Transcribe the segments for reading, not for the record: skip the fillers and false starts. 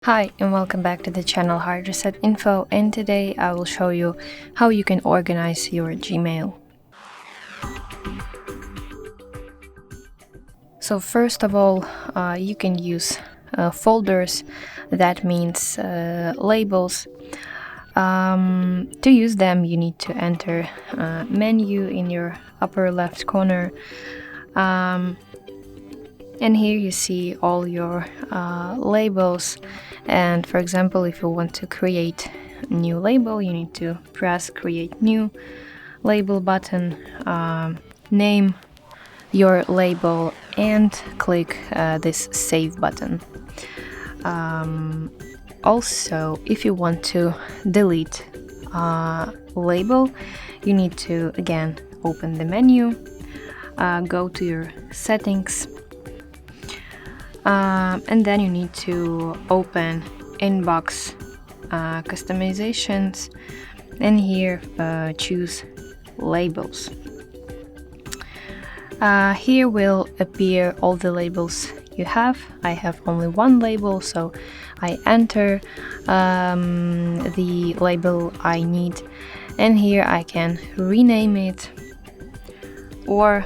Hi and welcome back to the channel HardReset.Info, and today I will show you how you can organize your Gmail. So first of all, you can use folders, that means labels. To use them you need to enter menu in your upper left corner. And here you see all your labels, and for example, if you want to create a new label, you need to press create new label button, name your label and click this save button. Also, if you want to delete label, you need to again open the menu, go to your settings, and then you need to open inbox customizations, and here choose labels. Here will appear all the labels you have. I have only one label, so I enter the label I need, and here I can rename it or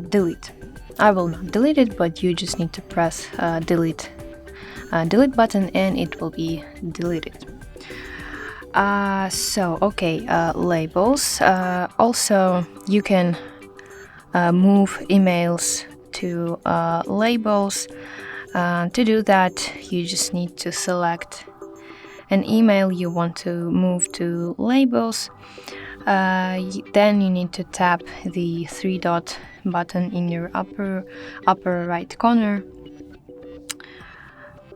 delete. I will not delete it, but you just need to press delete button and it will be deleted. Labels. Also, you can move emails to labels. To do that, you just need to select an email you want to move to labels. Then you need to tap the three-dot button in your upper right corner,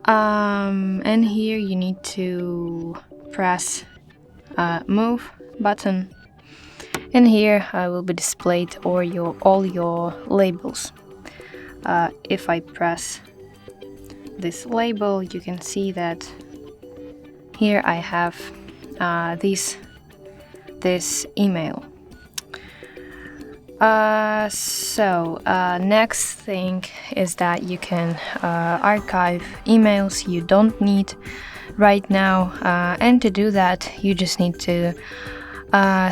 and here you need to press move button, and here will be displayed all your labels. If I press this label, you can see that here I have this email. Next thing is that you can archive emails you don't need right now, and to do that you just need to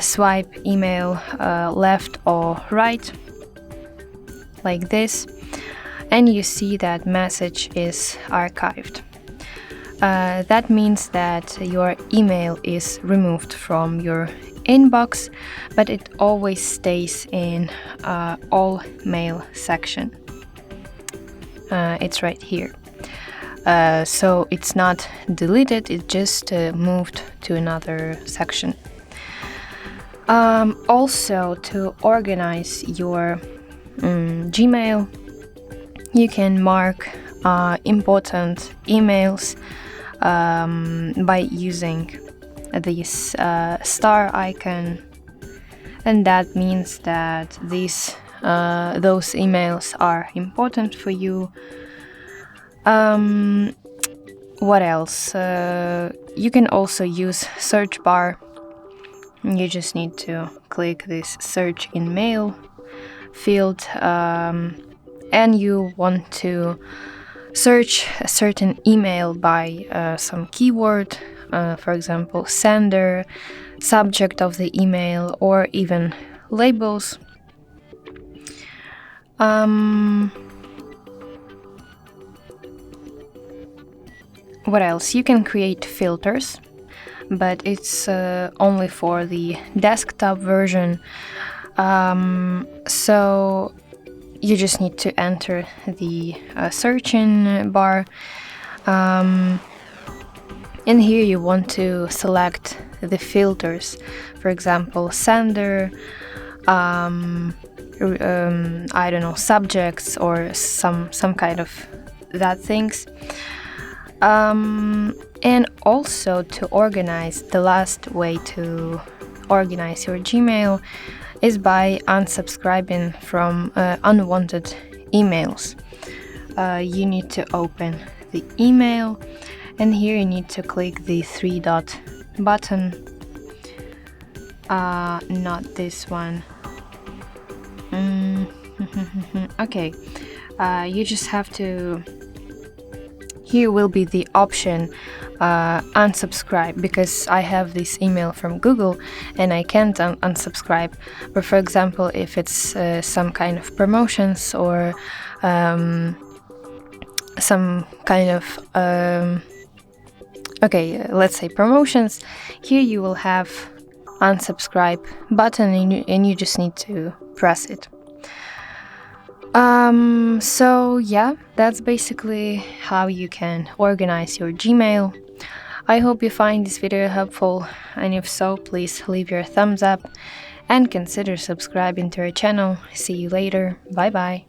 swipe email left or right like this, and you see that message is archived. That means that your email is removed from your inbox, but it always stays in all mail section. It's right here. So it's not deleted, it just moved to another section. Also, to organize your Gmail, you can mark important emails by using this star icon, and that means that those emails are important for you. What else? You can also use search bar. You just need to click this search in mail field, and you want to search a certain email by some keyword, for example, sender, subject of the email, or even labels. What else? You can create filters, but it's only for the desktop version. So you just need to enter the searching bar, and here you want to select the filters, for example, sender, I don't know, subjects, or some kind of that things. And also, to organize, the last way to organize your Gmail is by unsubscribing from unwanted emails. You need to open the email, and here you need to click the three-dot button, not this one. Okay, you just have to here will be the option unsubscribe, because I have this email from Google and I can't unsubscribe. But for example, if it's some kind of promotions or some kind of let's say promotions, here you will have unsubscribe button and you just need to press it. So yeah, that's basically how you can organize your Gmail. I hope you find this video helpful, and if so, please leave your thumbs up and consider subscribing to our channel. See you later. Bye bye.